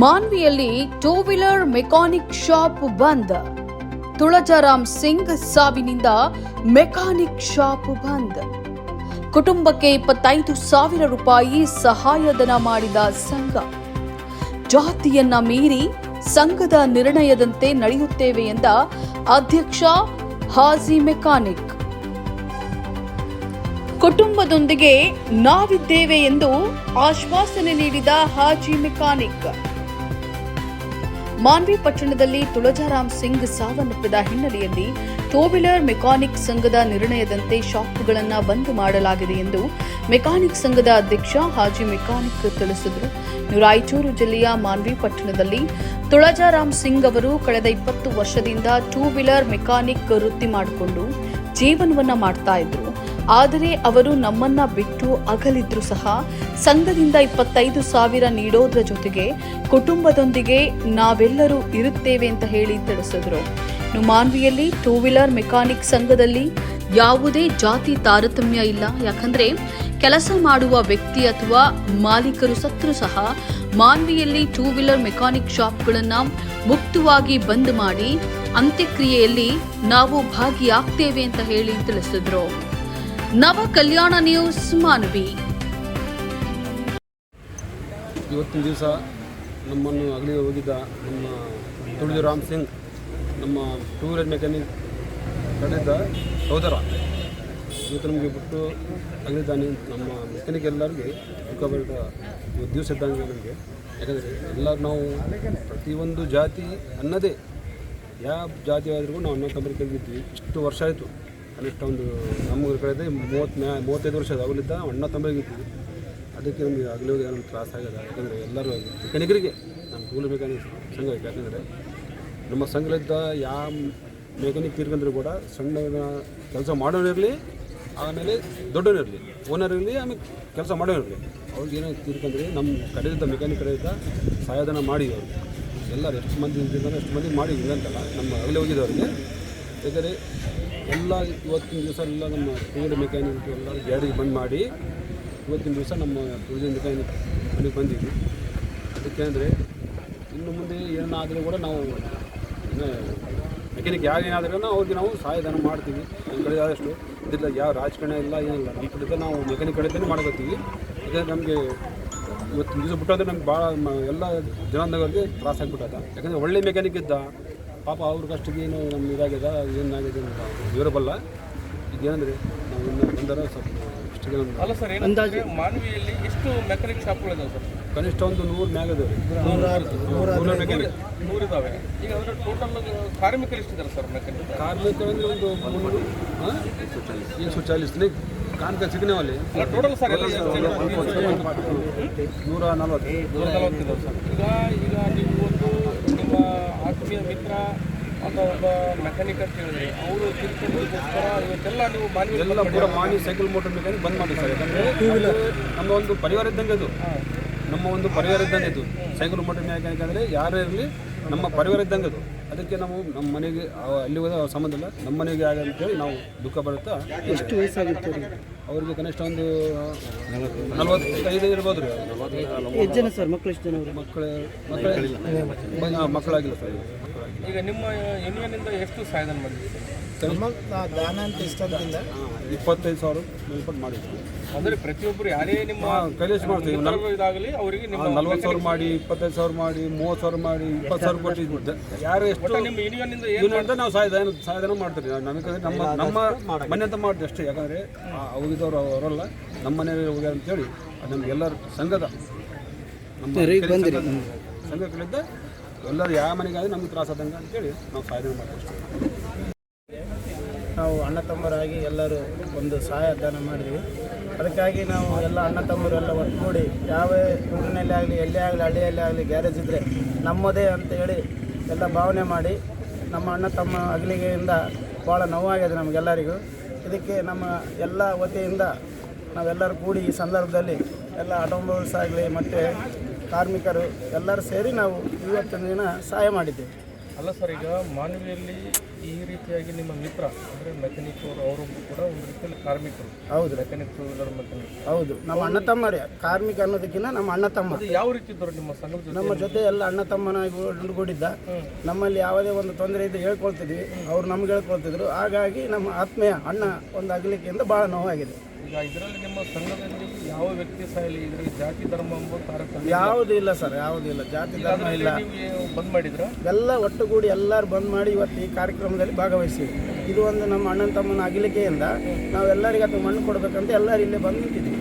ಮಾನ್ವಿಯಲ್ಲಿ two wheeler mechanic shop ಬಂದ್. ತುಳಜಾರಾಮ್ Singh ಸಾವಿನಿಂದ mechanic shop ಬಂದ್. ಕುಟುಂಬಕ್ಕೆ 25,000 ರೂಪಾಯಿ ಸಹಾಯಧನ ಮಾಡಿದ ಸಂಘ. ಜಾತಿಯನ್ನ ಮೀರಿ ಸಂಘದ ನಿರ್ಣಯದಂತೆ ನಡೆಯುತ್ತೇವೆ ಎಂದ ಅಧ್ಯಕ್ಷ ಹಾಜಿ ಮೆಕ್ಯಾನಿಕ್. ಕುಟುಂಬದೊಂದಿಗೆ ನಾವಿದ್ದೇವೆ ಎಂದು ಆಶ್ವಾಸನೆ ನೀಡಿದ ಹಾಜಿ ಮೆಕ್ಯಾನಿಕ್. ಮಾನ್ವಿ ಪಟ್ಟಣದಲ್ಲಿ ತುಳಜಾರಾಮ್ ಸಿಂಗ್ ಸಾವನ್ನಪ್ಪಿದ ಹಿನ್ನೆಲೆಯಲ್ಲಿ ಟೂ ವೀಲರ್ ಮೆಕ್ಯಾನಿಕ್ ಸಂಘದ ನಿರ್ಣಯದಂತೆ ಶಾಪ್ಗಳನ್ನು ಬಂದ್ ಮಾಡಲಾಗಿದೆ ಎಂದು ಮೆಕ್ಯಾನಿಕ್ ಸಂಘದ ಅಧ್ಯಕ್ಷ ಹಾಜಿ ಮೆಕ್ಯಾನಿಕ್ ತಿಳಿಸಿದರು. ರಾಯಚೂರು ಜಿಲ್ಲೆಯ ಮಾನ್ವಿ ಪಟ್ಟಣದಲ್ಲಿ ತುಳಜಾರಾಮ್ ಸಿಂಗ್ ಅವರು ಕಳೆದ 20 ವರ್ಷದಿಂದ ಟೂ ವೀಲರ್ ಮೆಕ್ಯಾನಿಕ್ ವೃತ್ತಿ ಮಾಡಿಕೊಂಡು ಜೀವನವನ್ನ ಮಾಡ್ತಾ ಇದ್ರು. ಆದರೆ ಅವರು ನಮ್ಮನ್ನ ಬಿಟ್ಟು ಅಗಲಿದ್ರು ಸಹ ಸಂಘದಿಂದ 25,000 ನೀಡೋದ್ರ ಜೊತೆಗೆ ಕುಟುಂಬದೊಂದಿಗೆ ನಾವೆಲ್ಲರೂ ಇರುತ್ತೇವೆ ಅಂತ ಹೇಳಿ ತಿಳಿಸಿದ್ರು. ಮಾನ್ವಿಯಲ್ಲಿ ಟೂ ವೀಲರ್ ಮೆಕ್ಯಾನಿಕ್ ಸಂಘದಲ್ಲಿ ಯಾವುದೇ ಜಾತಿ ತಾರತಮ್ಯ ಇಲ್ಲ. ಯಾಕಂದ್ರೆ ಕೆಲಸ ಮಾಡುವ ವ್ಯಕ್ತಿ ಅಥವಾ ಮಾಲೀಕರು ಸತ್ರು ಸಹ ಮಾನ್ವಿಯಲ್ಲಿ ಟೂ ವೀಲರ್ ಮೆಕ್ಯಾನಿಕ್ ಶಾಪ್ಗಳನ್ನ ಮುಕ್ತವಾಗಿ ಬಂದ್ ಮಾಡಿ ಅಂತ್ಯಕ್ರಿಯೆಯಲ್ಲಿ ನಾವು ಭಾಗಿಯಾಗ್ತೇವೆ ಅಂತ ಹೇಳಿ ತಿಳಿಸಿದ್ರು. ನವ ಕಲ್ಯಾಣ ನ್ಯೂಸ್ ಮಾನ್ವಿ. ಇವತ್ತಿನ ದಿವಸ ನಮ್ಮನ್ನು ಅಗಲಿ ಹೋಗಿದ್ದ ನಮ್ಮ ತುಳಜಾರಾಮ್ ಸಿಂಗ್ ನಮ್ಮ ಟೂ ವೀಲರ್ ಮೆಕ್ಯಾನಿಕ್ ಕಡೆದ ಸಹೋದರ ಇವತ್ತು ನಮಗೆ ಬಿಟ್ಟು ಅಗಲಿದ್ದಾನೆ. ನಮ್ಮ ಮೆಕ್ಯಾನಿಕ್ ಎಲ್ಲರಿಗೆ ದುಃಖ ಬರೆದ ದಿವಸ ಇದ್ದಂಗೆ ನಮಗೆ. ಯಾಕಂದರೆ ಎಲ್ಲರೂ ನಾವು ಪ್ರತಿಯೊಂದು ಜಾತಿ ಅನ್ನದೇ ಯಾವ ಜಾತಿ ಆದ್ರೂ ನಾವು ಅಣ್ಣ ತಮ್ಮರು ಕಲಿತಿದ್ವಿ. ಇಷ್ಟು ವರ್ಷ ಆಯಿತು, ಕನಿಷ್ಠ ಒಂದು ನಮಗೆ ಕಳೆದ 35 ವರ್ಷ ಅವಲಿದ್ದ ಅಣ್ಣ ತಮ್ಮರಿಗಿದ್ವಿ. ಅದಕ್ಕೆ ನಮಗೆ ಆಗಲಿ ಹೋಗಿ ನಮ್ಗೆ ತ್ರಾಸ ಆಗಿದೆ. ಯಾಕಂದರೆ ಎಲ್ಲರೂ ಮೆಕ್ಯಾನಿಕರಿಗೆ ನಮ್ಮ ಟೂ ವೀಲರ್ ಮೆಕ್ಯಾನಿಕ್ ಸಂಘ ಐತೆ. ಯಾಕಂದರೆ ನಮ್ಮ ಸಂಘಲಿದ್ದ ಯಾವ ಮೆಕ್ಯಾನಿಕ್ ತೀರ್ಕೊಂಡ್ರು ಕೂಡ ಸಣ್ಣ ಕೆಲಸ ಮಾಡೋನಿರಲಿ, ಆಮೇಲೆ ದೊಡ್ಡವನಿರಲಿ, ಓನರ್ ಇರಲಿ, ಆಮೇಲೆ ಕೆಲಸ ಮಾಡೋನಿರಲಿ, ಅವ್ರಿಗೆ ಏನೋ ತೀರ್ಕೊಂಡ್ರೆ ನಮ್ಮ ಕಡೆಯಿಂದ ಮೆಕ್ಯಾನಿಕ್ ಕಡೆಯಿಂದ ಸಹಾಯಧನ ಮಾಡಿ ಅವ್ರಿಗೆ ಎಲ್ಲರೂ ಎಷ್ಟು ಮಂದಿ ಇದ್ದಿದ್ದಾರೆ ಎಷ್ಟು ಮಂದಿ ಮಾಡಿ ಇಲ್ಲಂತಲ್ಲ ನಮ್ಮ ಅಗಲಿ ಹೋಗಿದ್ದವ್ರಿಗೆ. ಯಾಕಂದರೆ ಎಲ್ಲ ಇವತ್ತಿನ ದಿವಸ ಎಲ್ಲ ನಮ್ಮ ಟೂ ವೀಲರ್ ಮೆಕ್ಯಾನಿಕ್ ಎಲ್ಲ ಗ್ಯಾರೇಜ್ ಬಂದ್ ಮಾಡಿ ಇವತ್ತಿನ ದಿವಸ ನಮ್ಮ ಟೂ ವೀಲರ್ ಮೆಕ್ಯಾನಿಕ್ ಮನೆಗೆ ಬಂದಿದ್ವಿ. ಅದಕ್ಕೆ ಅಂದರೆ ಇನ್ನು ಮುಂದೆ ಏನಾದರೂ ಕೂಡ ನಾವು ಮೆಕ್ಯಾನಿಕ್ ಯಾರೇನಾದ್ರೂ ಅವ್ರಿಗೆ ನಾವು ಸಹಾಯಧನ ಮಾಡ್ತೀವಿ. ನಮ್ಮ ಕಡೆ ಆದಷ್ಟು ಇದಿಲ್ಲ, ಯಾವ ರಾಜಕಾರಣ ಇಲ್ಲ, ಏನಿಲ್ಲ, ನಮ್ಮ ಕಡೆ ನಾವು ಮೆಕ್ಯಾನಿಕ್ ಕಡೆದೇ ಮಾಡ್ಕೊತೀವಿ. ಯಾಕಂದರೆ ನಮಗೆ ಇವತ್ತಿನ ದಿವಸ ಬಿಟ್ಟಂದ್ರೆ ನಮ್ಗೆ ಭಾಳ ಎಲ್ಲ ಜನಾಂಗದವ್ರಿಗೆ ತ್ರಾಸ ಆಗಿಬಿಟ್ಟದ. ಯಾಕಂದರೆ ಒಳ್ಳೆ ಮೆಕ್ಯಾನಿಕ್ ಇದ್ದ ಪಾಪ ಅವ್ರ ಕಷ್ಟಿಗೆ ಏನು ನಮ್ಮ ಇದಾಗಿದೆ ಏನಾಗಿದೆ ಅಂತ ವಿವರಬಲ್ಲ. ಈಗೇನಂದರೆ ನಾವು ಇನ್ನು ಬಂದರೆ ಸ್ವಲ್ಪ ಇಷ್ಟಿಗೆ ನಮ್ಮ ಅಲ್ಲ ಸರ್, ಅಂದಾಜು ಮಾನ್ವಿಯಲ್ಲಿ ಎಷ್ಟು ಮೆಕ್ಯಾನಿಕ್ ಶಾಪ್ಗಳಿದಾವೆ ಸರ್? ಕನಿಷ್ಠ ಒಂದು 100 ಮ್ಯಾಗ ಇದಾವೆ. 100 ಮೆಕ್ಯಾನಿಕ್ 100 ಇದಾವೆ. ಈಗ ಅಂದರೆ ಟೋಟಲ್ ಕಾರ್ಮಿಕರು ಎಷ್ಟಿದ್ದಾರೆ ಸರ್ ಮೆಕ್ಯಾನಿಕ್? ಕಾರ್ಮಿಕರಂದ್ರೆ ಒಂದು 140 ಕಾರ್ಮಿಕ ಸಿಗ್ನೇವಲ್ಲಿ ಟೋಟಲ್ ಸರ್ ಎಲ್ಲ 140 ಇದಾವೆ ಸರ್. ಈಗ ನೀವು ಒಂದು ನಿಮ್ಮ ಆತ್ಮೀಯ ಮಿತ್ರ ಅಥವಾ ಒಬ್ಬ ಮೆಕ್ಯಾನಿಕ್ ಅಂತ ಹೇಳಿದ್ರೆ ಅವರು ತಿಳ್ಕೊಳ್ಳೋದಕ್ಕೋಸ್ಕರ ಇವತ್ತೆಲ್ಲ ನೀವು ಎಲ್ಲ ಪೂರ ಮಾನಿ ಸೈಕಲ್ ಮೋಟರ್ ಮೆಕ್ಯಾನಿಕ್ ಬಂದ್ ಮಾಡಿ ಸರ್. ಯಾಕಂದರೆ ನಮ್ಮ ಒಂದು ಪರಿವಾರ ಇದ್ದಂಗೆ ಅದು, ನಮ್ಮ ಒಂದು ಪರಿವಾರ ಇದ್ದಂಗೆ ಇದು ಸೈಕಲ್ ಮೋಟರ್ ಮೆಕ್ಯಾನಿಕ್ ಅಂದರೆ ಯಾರೇ ಇರಲಿ ನಮ್ಮ ಪರಿವಾರ ಇದ್ದಂಗೆ ಅದು. ಅದಕ್ಕೆ ನಾವು ನಮ್ಮ ಮನೆಗೆ ಅಲ್ಲಿ ಹೋದ ಸಂಬಂಧ ಇಲ್ಲ, ನಮ್ಮ ಮನೆಗೆ ಆಗ ಅಂತೇಳಿ ನಾವು ದುಃಖ ಬರುತ್ತಾ. ಎಷ್ಟು ವಯಸ್ಸಾಗಿತ್ತು ಅವ್ರಿಗೆ? ಕನಿಷ್ಠ ಒಂದು 45 ಇರ್ಬೋದು ರೀ. ಎಷ್ಟು ಜನ ಸರ್? ಮಕ್ಕಳು ಎಷ್ಟು ಜನ? ಮಕ್ಕಳಾಗಿಲ್ಲ ಸರ್. ಈಗ ನಿಮ್ಮ ಯೂನಿಯನ್ನಿಂದ ಎಷ್ಟು ಸಹಾಯಧನ ಮಾಡಿದ್ವಿ ಸರ್? ದಾನ ಅಂತ ಇಷ್ಟದಿಂದ 25,000 ಮೇಲ್ಪಟ್ಟು ಮಾಡಿದ್ವಿ. ಅಂದರೆ ಪ್ರತಿಯೊಬ್ಬರು ಯಾರೇ ನಿಮ್ಮ ಕೈಲೇಶ್ ಮಾಡ್ತೀವಿ. ಇದಾಗಲಿ ಅವರಿಗೆ ನಿಮ್ಮ 40,000 ಮಾಡಿ, 25,000 ಮಾಡಿ, 30,000 ಮಾಡಿ, 20,000 ಕೊಟ್ಟಿದ್ದು ಯಾರು ಎಷ್ಟು ನಿಮ್ಮ ಯೂನಿಯನ್ನಿಂದ ಏನು ಅಂತ ನಾವು ಸಹಾಯಧನ ಮಾಡ್ತೀವಿ. ನಮಗೆ ನಮ್ಮ ಮನೆ ಅಂತ ಮಾಡ್ತೀವಿ ಅಷ್ಟೇ. ಯಾಕಂದರೆ ಹೋಗಿದ್ದವ್ರು ಅವರಲ್ಲ, ನಮ್ಮ ಮನೆಯಲ್ಲಿ ಹೋಗ್ಯಾರ ಅಂತೇಳಿ ಅದು ನಮಗೆಲ್ಲರೂ ಸಂಘದ ನಮ್ಮ ಸಂಘಗಳಿಂದ ಎಲ್ಲರೂ ಯಾವ ಮನೆಗಾದ್ರೆ ನಮ್ಗೆ ತ್ರಾಸ ಆದಂಗೆ ಅಂತೇಳಿ ನಾವು ಸಹಾಯಧನ ಮಾಡ್ತೀವಿ ಅಷ್ಟೇ. ನಾವು ಅಣ್ಣ ತಮ್ಮರಾಗಿ ಎಲ್ಲರೂ ಒಂದು ಸಹಾಯಧನ ಮಾಡಿದ್ವಿ. ಅದಕ್ಕಾಗಿ ನಾವು ಎಲ್ಲ ಅಣ್ಣ ತಮ್ಮರು ಎಲ್ಲ ಒಟ್ಟುಗೂಡಿ ಯಾವ ಊರಿನಲ್ಲಿ ಆಗಲಿ, ಎಲ್ಲೇ ಆಗಲಿ, ಹಳ್ಳಿಯಲ್ಲೇ ಆಗಲಿ ಗ್ಯಾರೇಜ್ ಇದ್ದರೆ ನಮ್ಮದೇ ಅಂತ ಹೇಳಿ ಎಲ್ಲ ಭಾವನೆ ಮಾಡಿ ನಮ್ಮ ಅಣ್ಣ ತಮ್ಮ ಅಗಲಿಗೆಯಿಂದ ಭಾಳ ನೋವಾಗಿದೆ ನಮಗೆಲ್ಲರಿಗೂ. ಇದಕ್ಕೆ ನಮ್ಮ ಎಲ್ಲ ವತಿಯಿಂದ ನಾವೆಲ್ಲರೂ ಕೂಡಿ ಈ ಸಂದರ್ಭದಲ್ಲಿ ಎಲ್ಲ ಆಟೋಮೊಬೈಲ್ಸ್ ಆಗಲಿ ಮತ್ತು ಕಾರ್ಮಿಕರು ಎಲ್ಲರೂ ಸೇರಿ ನಾವು ಇವತ್ತಿನ ದಿನ ಸಹಾಯ ಮಾಡಿದ್ದೇವೆ. ಅಲ್ಲ ಸರ್, ಈಗ ಮಾನವಿಯಲ್ಲಿ ಈ ರೀತಿಯಾಗಿ ನಿಮ್ಮ ಮಿತ್ರ ಅಂದರೆ ಮೆಕ್ಯಾನಿಕ್ ಅವರು ಕೂಡ ಒಂದು ರೀತಿಯಲ್ಲಿ ಕಾರ್ಮಿಕರು. ಹೌದು, ಮೆಕ್ಯಾನಿಕ್, ಟೂ ವೀಲರ್ ಮೆಕ್ಯಾನಿಕ್. ಹೌದು, ನಮ್ಮ ಅಣ್ಣ ತಮ್ಮರೇ. ಕಾರ್ಮಿಕ ಅನ್ನೋದಕ್ಕಿಂತ ನಮ್ಮ ಅಣ್ಣ ತಮ್ಮ. ಅದು ಯಾವ ರೀತಿ ಇದ್ದರು ನಿಮ್ಮ ಸಂಘದ ಜೊತೆ? ನಮ್ಮ ಜೊತೆ ಎಲ್ಲ ಅಣ್ಣ ತಮ್ಮನಾಗಿ ಒಂದುಗೂಡಿದ್ದ. ನಮ್ಮಲ್ಲಿ ಯಾವುದೇ ಒಂದು ತೊಂದರೆ ಇದ್ದು ಹೇಳ್ಕೊಳ್ತಿದ್ವಿ, ಅವ್ರು ನಮ್ಗೆ ಹೇಳ್ಕೊಳ್ತಿದ್ರು. ಹಾಗಾಗಿ ನಮ್ಮ ಆತ್ಮೀಯ ಅಣ್ಣ ಒಂದು ಅಗಲಿಕೆಯಿಂದ ಭಾಳ ನೋವಾಗಿದೆ. ಈಗ ಇದರಲ್ಲಿ ನಿಮ್ಮ ಸಂಘದಲ್ಲಿ ಯಾವ ವ್ಯಕ್ತಿ ಸಾಯಲಿ, ಇದರಲ್ಲಿ ಜಾತಿ ಧರ್ಮ ಎಂಬುದು ತಾರತಮ್ಯ ಯಾವುದೂ ಇಲ್ಲ ಸರ್, ಯಾವುದೂ ಇಲ್ಲ. ಜಾತಿ ಧರ್ಮ ಇಲ್ಲ. ನೀವು ಬಂದ್ ಮಾಡಿದ್ರ? ಎಲ್ಲ ಒಟ್ಟುಗೂಡಿ ಎಲ್ಲರೂ ಬಂದ್ ಮಾಡಿ ಇವತ್ತು ಈ ಕಾರ್ಯಕ್ರಮದಲ್ಲಿ ಭಾಗವಹಿಸಿದ್ವಿ. ಇದು ಒಂದು ನಮ್ಮ ಅಣ್ಣನ ತಮ್ಮನ ಅಗಲಿಕೆಯಿಂದ ನಾವೆಲ್ಲರಿಗೂ ಅದು ಮಣ್ಣು ಕೊಡಬೇಕಂತ ಎಲ್ಲರೂ ಇಲ್ಲೇ ಬಂದು ನಿಂತಿದ್ವಿ.